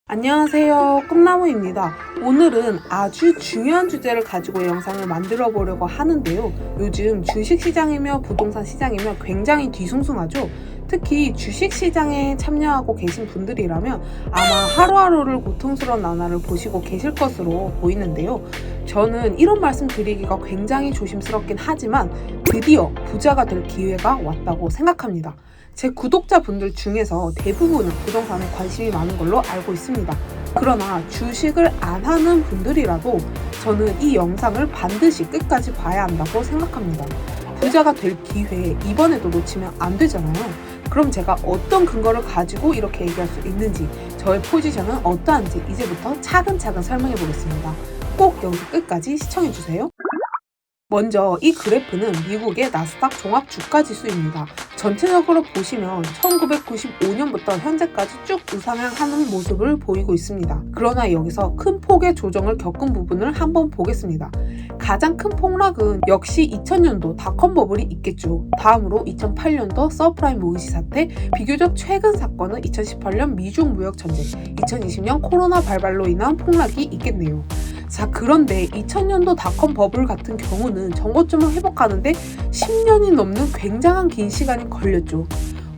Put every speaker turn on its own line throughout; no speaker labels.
안녕하세요, 꿈나무입니다. 오늘은 아주 중요한 주제를 가지고 영상을 만들어 보려고 하는데요. 요즘 주식시장이며 부동산 시장이며 굉장히 뒤숭숭하죠. 특히 주식시장에 참여하고 계신 분들이라면 아마 하루하루를 고통스러운 나날을 보시고 계실 것으로 보이는데요. 저는 이런 말씀 드리기가 굉장히 조심스럽긴 하지만 드디어 부자가 될 기회가 왔다고 생각합니다. 제 구독자분들 중에서 대부분은 부동산에 관심이 많은 걸로 알고 있습니다. 그러나 주식을 안 하는 분들이라도 저는 이 영상을 반드시 끝까지 봐야 한다고 생각합니다. 부자가 될 기회 이번에도 놓치면 안 되잖아요. 그럼 제가 어떤 근거를 가지고 이렇게 얘기할 수 있는지, 저의 포지션은 어떠한지 이제부터 차근차근 설명해 보겠습니다. 꼭 영상 끝까지 시청해 주세요. 먼저 이 그래프는 미국의 나스닥 종합주가지수입니다. 전체적으로 보시면 1995년부터 현재까지 쭉 우상향하는 모습을 보이고 있습니다. 그러나 여기서 큰 폭의 조정을 겪은 부분을 한번 보겠습니다. 가장 큰 폭락은 역시 2000년도 닷컴 버블이 있겠죠. 다음으로 2008년도 서프라임 모기지 사태, 비교적 최근 사건은 2018년 미중 무역 전쟁, 2020년 코로나 발발로 인한 폭락이 있겠네요. 자, 그런데 2000년도 닷컴 버블 같은 경우는 전고점을 회복하는데 10년이 넘는 굉장한 긴 시간이 걸렸죠.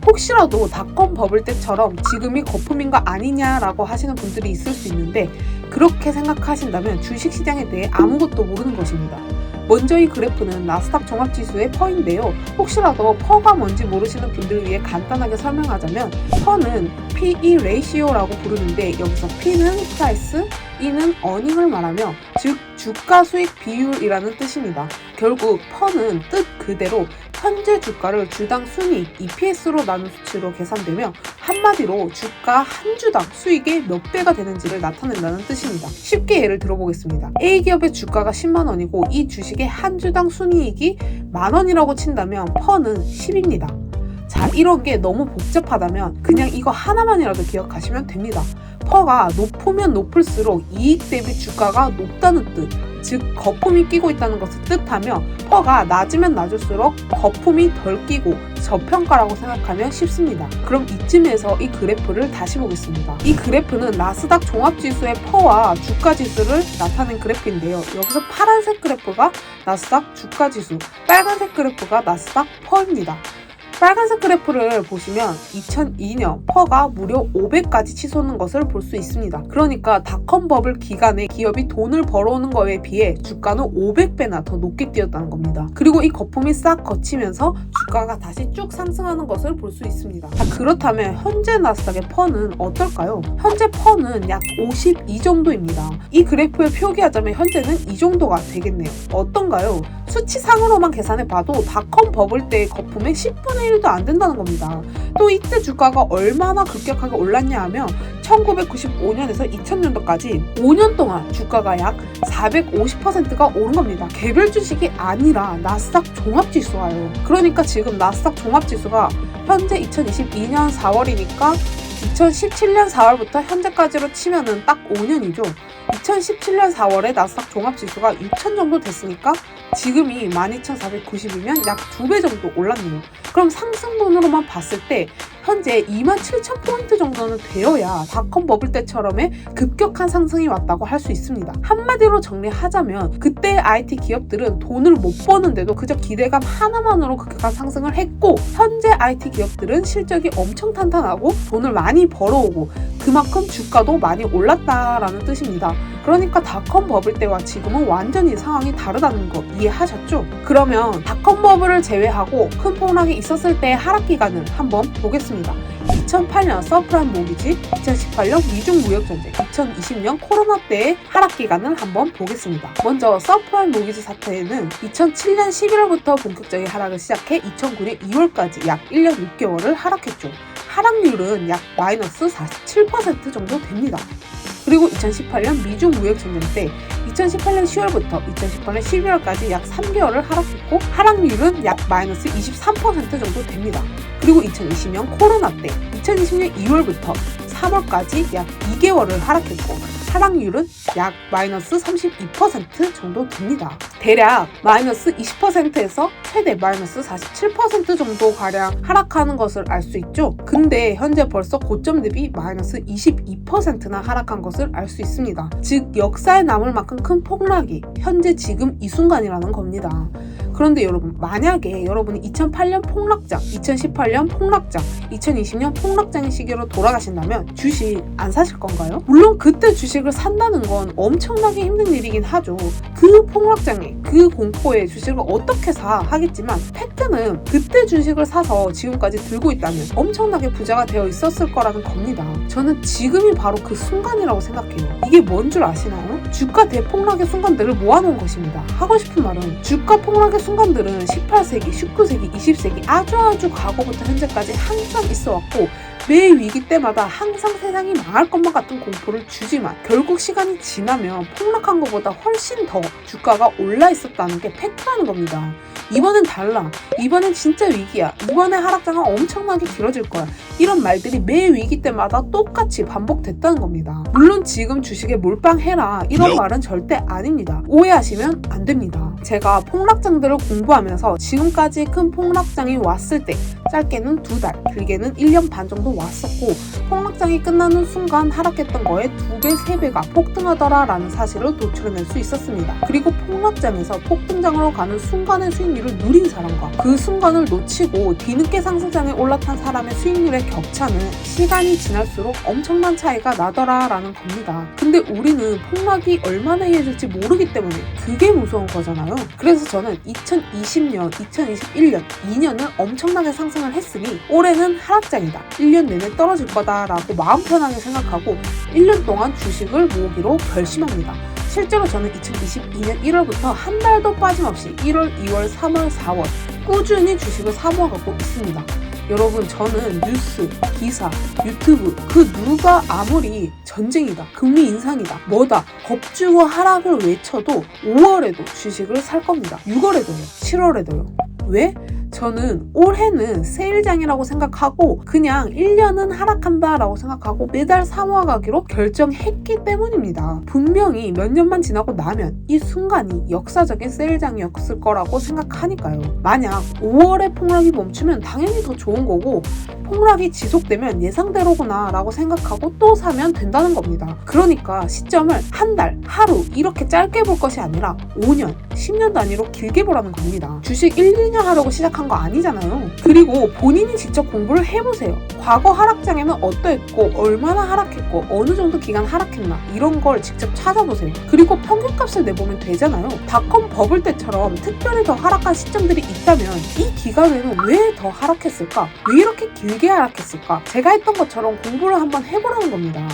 혹시라도 닷컴 버블 때처럼 지금이 거품인 거 아니냐라고 하시는 분들이 있을 수 있는데, 그렇게 생각하신다면 주식시장에 대해 아무것도 모르는 것입니다. 먼저 이 그래프는 나스닥 종합지수의 퍼인데요. 혹시라도 퍼가 뭔지 모르시는 분들을 위해 간단하게 설명하자면, 퍼는 PE 레이시오라고 부르는데 여기서 P는 프라이스, E는 어닝을 말하며 즉 주가 수익 비율이라는 뜻입니다. 결국 퍼는 뜻 그대로 현재 주가를 주당 순이익 EPS로 나눈 수치로 계산되며 한마디로 주가 한 주당 수익의 몇 배가 되는지를 나타낸다는 뜻입니다. 쉽게 예를 들어보겠습니다. A기업의 주가가 10만원이고 이 주식의 한 주당 순이익이 만원이라고 친다면 퍼는 10입니다. 자, 이런 게 너무 복잡하다면 그냥 이거 하나만이라도 기억하시면 됩니다. 퍼가 높으면 높을수록 이익 대비 주가가 높다는 뜻, 즉 거품이 끼고 있다는 것을 뜻하며, 퍼가 낮으면 낮을수록 거품이 덜 끼고 저평가라고 생각하면 쉽습니다. 그럼 이쯤에서 이 그래프를 다시 보겠습니다. 이 그래프는 나스닥 종합지수의 퍼와 주가지수를 나타낸 그래프인데요. 여기서 파란색 그래프가 나스닥 주가지수, 빨간색 그래프가 나스닥 퍼입니다. 빨간색 그래프를 보시면 2002년 퍼가 무려 500까지 치솟는 것을 볼 수 있습니다. 그러니까 닷컴 버블 기간에 기업이 돈을 벌어오는 거에 비해 주가는 500배나 더 높게 뛰었다는 겁니다. 그리고 이 거품이 싹 거치면서 주가가 다시 쭉 상승하는 것을 볼 수 있습니다. 자, 그렇다면 현재 나스닥의 퍼는 어떨까요? 현재 퍼는 약 52 정도입니다. 이 그래프에 표기하자면 현재는 이 정도가 되겠네요. 어떤가요? 수치상으로만 계산해봐도 닷컴 버블 때의 거품의 10분의 1도 안 된다는 겁니다. 또 이때 주가가 얼마나 급격하게 올랐냐 하면 1995년에서 2000년도까지 5년 동안 주가가 약 450%가 오른 겁니다. 개별 주식이 아니라 나스닥 종합지수와요. 그러니까 지금 나스닥 종합지수가 현재 2022년 4월이니까 2017년 4월부터 현재까지로 치면은 딱 5년이죠. 2017년 4월에 나스닥 종합지수가 6,000 정도 됐으니까 지금이 12,490이면 약 2배 정도 올랐네요. 그럼 상승분으로만 봤을 때 현재 27,000포인트 정도는 되어야 닷컴 버블 때처럼의 급격한 상승이 왔다고 할 수 있습니다. 한마디로 정리하자면 그때 IT 기업들은 돈을 못 버는데도 그저 기대감 하나만으로 급격한 상승을 했고, 현재 IT 기업들은 실적이 엄청 탄탄하고 돈을 많이 벌어오고 그만큼 주가도 많이 올랐다라는 뜻입니다. 그러니까 닷컴 버블 때와 지금은 완전히 상황이 다르다는 거 이해하셨죠? 그러면 닷컴 버블을 제외하고 큰 폭락이 있었을 때의 하락 기간을 한번 보겠습니다. 2008년 서프라임 모기지, 2018년 미중 무역 전쟁, 2020년 코로나 때의 하락 기간을 한번 보겠습니다. 먼저 서프라임 모기지 사태에는 2007년 11월부터 본격적인 하락을 시작해 2009년 2월까지 약 1년 6개월을 하락했죠. 하락률은 약 마이너스 47% 정도 됩니다. 그리고 2018년 미중 무역 전쟁 때 2018년 10월부터 2018년 12월까지 약 3개월을 하락했고 하락률은 약 마이너스 23% 정도 됩니다. 그리고 2020년 코로나 때 2020년 2월부터 3월까지 약 2개월을 하락했고 하락률은 약 마이너스 32% 정도 됩니다. 대략 마이너스 20%에서 최대 마이너스 47% 정도 가량 하락하는 것을 알 수 있죠. 근데 현재 벌써 고점 대비 마이너스 22%나 하락한 것을 알 수 있습니다. 즉 역사에 남을 만큼 큰 폭락이 현재 지금 이 순간이라는 겁니다. 그런데 여러분, 만약에 여러분이 2008년 폭락장, 2018년 폭락장, 2020년 폭락장의 시기로 돌아가신다면 주식 안 사실 건가요? 물론 그때 주식을 산다는 건 엄청나게 힘든 일이긴 하죠. 그 폭락장에, 그 공포에 주식을 어떻게 사 하겠지만 팩트는 그때 주식을 사서 지금까지 들고 있다면 엄청나게 부자가 되어 있었을 거라는 겁니다. 저는 지금이 바로 그 순간이라고 생각해요. 이게 뭔 줄 아시나요? 주가 대폭락의 순간들을 모아놓은 것입니다. 하고 싶은 말은 주가 폭락의 순간들은 18세기, 19세기, 20세기 아주 과거부터 현재까지 항상 있어왔고 매 위기 때마다 항상 세상이 망할 것만 같은 공포를 주지만 결국 시간이 지나면 폭락한 것보다 훨씬 더 주가가 올라 있었다는 게 팩트라는 겁니다. 이번엔 달라. 이번엔 진짜 위기야. 이번에 하락장은 엄청나게 길어질 거야. 이런 말들이 매 위기 때마다 똑같이 반복됐다는 겁니다. 물론 지금 주식에 몰빵해라 이런 말은 절대 아닙니다. 오해하시면 안 됩니다. 제가 폭락장들을 공부하면서 지금까지 큰 폭락장이 왔을 때 짧게는 2달, 길게는 1년 반 정도 왔었고 폭락장이 끝나는 순간 하락했던 거에 2배, 3배가 폭등하더라 라는 사실을 도출해낼 수 있었습니다. 그리고 폭락장에서 폭등장으로 가는 순간의 수익률을 누린 사람과 그 순간을 놓치고 뒤늦게 상승장에 올라탄 사람의 수익률의 격차는 시간이 지날수록 엄청난 차이가 나더라 라는 겁니다. 근데 우리는 폭락이 얼마나 이어질지 모르기 때문에 그게 무서운 거잖아요. 그래서 저는 2020년, 2021년, 2년을 엄청나게 상승을 했으니 올해는 하락장이다. 1년 내내 떨어질 거다라고 마음 편하게 생각하고 1년 동안 주식을 모으기로 결심합니다. 실제로 저는 2022년 1월부터 한 달도 빠짐없이 1월, 2월, 3월, 4월 꾸준히 주식을 사모아가고 있습니다. 여러분, 저는 뉴스, 기사, 유튜브 그 누가 아무리 전쟁이다, 금리 인상이다, 뭐다, 겁주고 하락을 외쳐도 5월에도 주식을 살 겁니다. 6월에도요, 7월에도요. 왜? 저는 올해는 세일장이라고 생각하고 그냥 1년은 하락한다 라고 생각하고 매달 사모아가기로 결정했기 때문입니다. 분명히 몇 년만 지나고 나면 이 순간이 역사적인 세일장이었을 거라고 생각하니까요. 만약 5월에 폭락이 멈추면 당연히 더 좋은 거고 폭락이 지속되면 예상대로구나 라고 생각하고 또 사면 된다는 겁니다. 그러니까 시점을 한 달, 하루 이렇게 짧게 볼 것이 아니라 5년, 10년 단위로 길게 보라는 겁니다. 주식 1, 2년 하려고 시작한 거 아니잖아요. 그리고 본인이 직접 공부를 해보세요. 과거 하락장에는 어떠했고 얼마나 하락했고 어느 정도 기간 하락했나 이런 걸 직접 찾아보세요. 그리고 평균값을 내보면 되잖아요. 닷컴 버블 때처럼 특별히 더 하락한 시점들이 있다면 이 기간에는 왜 더 하락했을까? 왜 이렇게 길게 하락했을까? 제가 했던 것처럼 공부를 한번 해보라는 겁니다.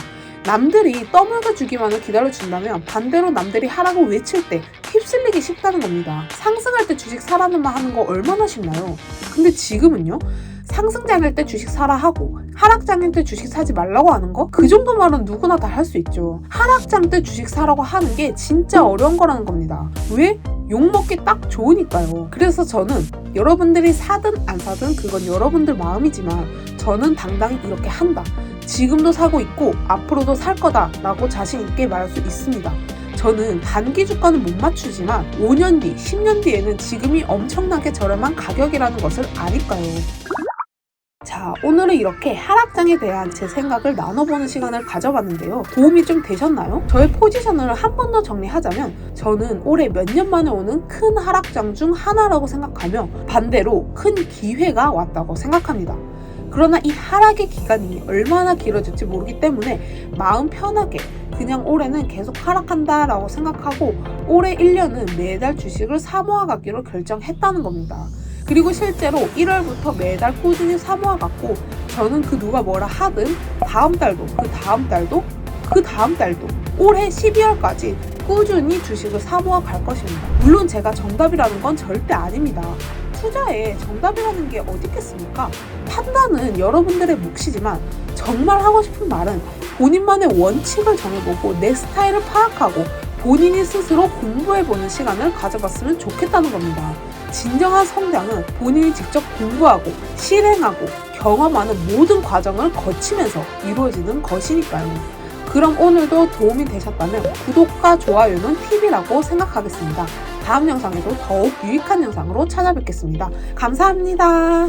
남들이 떠먹여 주기만을 기다려준다면 반대로 남들이 하락을 외칠 때 휩쓸리기 쉽다는 겁니다. 상승할 때 주식 사라는 말 하는 거 얼마나 쉽나요? 근데 지금은요? 상승장일 때 주식 사라 하고 하락장일 때 주식 사지 말라고 하는 거? 그 정도 말은 누구나 다 할 수 있죠. 하락장 때 주식 사라고 하는 게 진짜 어려운 거라는 겁니다. 왜? 욕먹기 딱 좋으니까요. 그래서 저는 여러분들이 사든 안 사든 그건 여러분들 마음이지만 저는 당당히 이렇게 한다. 지금도 사고 있고 앞으로도 살 거다 라고 자신 있게 말할 수 있습니다. 저는 단기 주가는 못 맞추지만 5년 뒤, 10년 뒤에는 지금이 엄청나게 저렴한 가격이라는 것을 아니까요. 자, 오늘은 이렇게 하락장에 대한 제 생각을 나눠보는 시간을 가져봤는데요. 도움이 좀 되셨나요? 저의 포지션을 한 번 더 정리하자면 저는 올해 몇 년 만에 오는 큰 하락장 중 하나라고 생각하며 반대로 큰 기회가 왔다고 생각합니다. 그러나 이 하락의 기간이 얼마나 길어질지 모르기 때문에 마음 편하게 그냥 올해는 계속 하락한다 라고 생각하고 올해 1년은 매달 주식을 사모아가기로 결정했다는 겁니다. 그리고 실제로 1월부터 매달 꾸준히 사모아갔고 저는 그 누가 뭐라 하든 다음 달도 그 다음 달도 그 다음 달도 올해 12월까지 꾸준히 주식을 사모아 갈 것입니다. 물론 제가 정답이라는 건 절대 아닙니다. 투자에 정답이라는 게 어디 있겠습니까? 판단은 여러분들의 몫이지만 정말 하고 싶은 말은 본인만의 원칙을 정해보고 내 스타일을 파악하고 본인이 스스로 공부해보는 시간을 가져봤으면 좋겠다는 겁니다. 진정한 성장은 본인이 직접 공부하고 실행하고 경험하는 모든 과정을 거치면서 이루어지는 것이니까요. 그럼 오늘도 도움이 되셨다면 구독과 좋아요는 팁이라고 생각하겠습니다. 다음 영상에도 더욱 유익한 영상으로 찾아뵙겠습니다. 감사합니다.